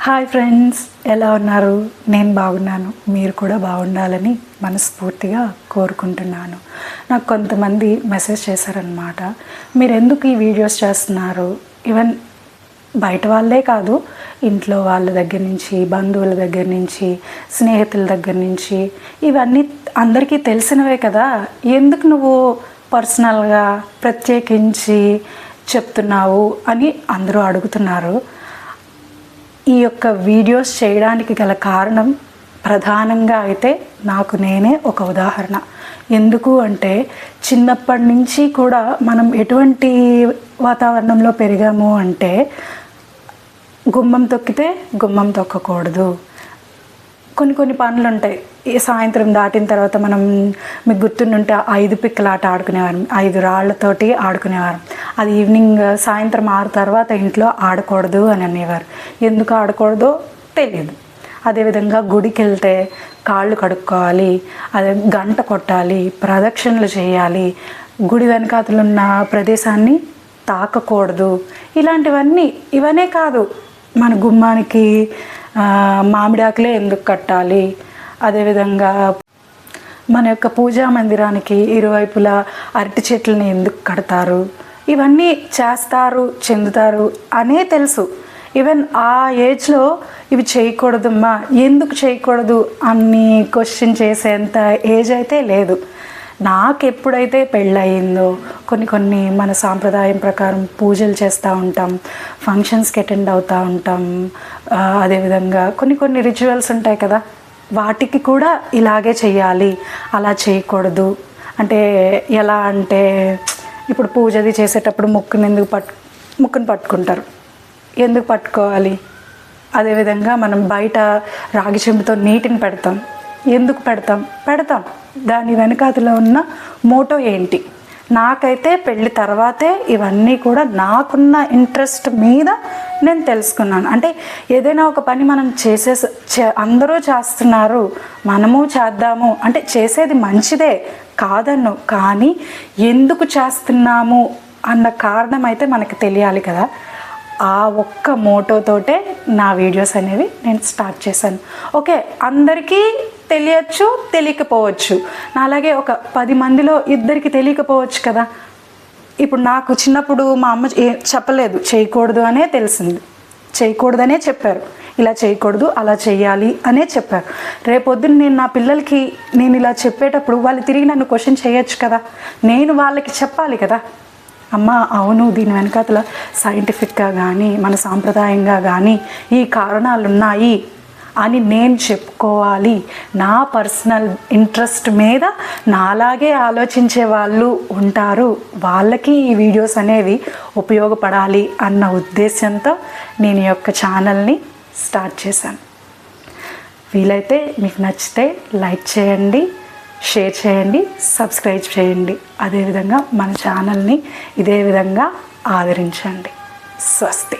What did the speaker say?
Hi friends, ఎలా ఉన్నారు? నేను బాగున్నాను. మీరు కూడా బాగుండాలని మనస్ఫూర్తిగా కోరుకుంటున్నాను. నాకు కొంతమంది మెసేజ్ చేశారనమాట, మీరు ఎందుకు ఈ వీడియోస్ చేస్తున్నారు? ఈవెన్ బయట వాళ్ళే కాదు, ఇంట్లో వాళ్ళ దగ్గర నుంచి, బంధువుల దగ్గర నుంచి, స్నేహితుల దగ్గర నుంచి, ఇవన్నీ అందరికీ తెలిసినవే కదా, ఎందుకు నువ్వు పర్సనల్గా ప్రత్యేకించి చెప్తున్నావు అని అందరూ అడుగుతున్నారు. ఈ యొక్క వీడియోస్ చేయడానికి గల కారణం ప్రధానంగా అయితే నాకు నేనే ఒక ఉదాహరణ. ఎందుకు అంటే, చిన్నప్పటి నుంచి కూడా మనం ఎటువంటి వాతావరణంలో పెరిగాము అంటే, గుమ్మం తొక్కితే గుమ్మం తొక్కకూడదు, కొన్ని పనులు ఉంటాయి. ఈ సాయంత్రం దాటిన తర్వాత మనం, మీకు గుర్తుంటే 5 పిక్కలాట ఆడుకునేవారం, 5 రాళ్లతోటి ఆడుకునేవారం. అది ఈవినింగ్ సాయంత్రం 6 తర్వాత ఇంట్లో ఆడకూడదు అని అనేవారు. ఎందుకు ఆడకూడదో తెలియదు. అదేవిధంగా గుడికి వెళ్తే కాళ్ళు కడుక్కోవాలి, అదే గంట కొట్టాలి, ప్రదక్షిణలు చేయాలి, గుడి వెనకాతలున్న ప్రదేశాన్ని తాకకూడదు. ఇవనే కాదు, మన గుమ్మానికి మామిడాకులే ఎందుకు కట్టాలి, అదేవిధంగా మన యొక్క పూజా మందిరానికి ఇరువైపులా అరటి చెట్లని ఎందుకు కడతారు, ఇవన్నీ చేస్తారు, చెందుతారు అనే తెలుసు. ఈవెన్ ఆ ఏజ్లో ఇవి చేయకూడదమ్మా, ఎందుకు చేయకూడదు అని క్వశ్చన్ చేసేంత ఏజ్ అయితే లేదు. నాకు ఎప్పుడైతే పెళ్ళయిందో, కొన్ని మన సాంప్రదాయం ప్రకారం పూజలు చేస్తూ ఉంటాం, ఫంక్షన్స్కి అటెండ్ అవుతూ ఉంటాం, అదేవిధంగా కొన్ని రిచువల్స్ ఉంటాయి కదా, వాటికి కూడా ఇలాగే చేయాలి, అలా చేయకూడదు. అంటే ఎలా అంటే, ఇప్పుడు పూజది చేసేటప్పుడు ముక్కును పట్టుకుంటారు, ఎందుకు పట్టుకోవాలి? అదేవిధంగా మనం బయట రాగి చెంబుతో నీటిని పెడతాం, ఎందుకు పెడతాం? దాని వెనకాతలో ఉన్న మోటో ఏంటి? నాకైతే పెళ్ళి తర్వాతే ఇవన్నీ కూడా నాకున్న ఇంట్రెస్ట్ మీద నేను తెలుసుకున్నాను. అంటే ఏదైనా ఒక పని మనం అందరూ చేస్తున్నారు, మనము చేద్దాము అంటే, చేసేది మంచిదే కాదన్ను, కానీ ఎందుకు చేస్తున్నాము అన్న కారణం అయితే మనకు తెలియాలి కదా. ఆ ఒక్క మోటోతోటే నా వీడియోస్ అనేవి నేను స్టార్ట్ చేశాను. ఓకే, అందరికీ తెలియచ్చు, తెలియకపోవచ్చు. అలాగే ఒక 10 మందిలో 2కి తెలియకపోవచ్చు కదా. ఇప్పుడు నాకు చిన్నప్పుడు మా అమ్మ చెప్పలేదు, చేయకూడదు అనే తెలిసింది, చేయకూడదనే చెప్పారు, ఇలా చేయకూడదు అలా చేయాలి అనే చెప్పారు. రేపొద్దున నేను నా పిల్లలకి నేను ఇలా చెప్పేటప్పుడు వాళ్ళు తిరిగి నన్ను క్వశ్చన్ చేయొచ్చు కదా, నేను వాళ్ళకి చెప్పాలి కదా, అమ్మ అవును దీని వెనకాతల సైంటిఫిక్గా కానీ మన సాంప్రదాయంగా కానీ ఈ కారణాలు ఉన్నాయి అని నేను చెప్పుకోవాలి. నా పర్సనల్ ఇంట్రెస్ట్ మీద నాలాగే ఆలోచించే వాళ్ళు ఉంటారు, వాళ్ళకి ఈ వీడియోస్ అనేవి ఉపయోగపడాలి అన్న ఉద్దేశంతో నేను ఈ యొక్క ఛానల్ని స్టార్ట్ చేశాను. వీలైతే మీకు నచ్చితే లైక్ చేయండి, షేర్ చేయండి, సబ్స్క్రైబ్ చేయండి. అదేవిధంగా మన ఛానల్ని ఇదే విధంగా ఆదరించండి. స్వస్తి.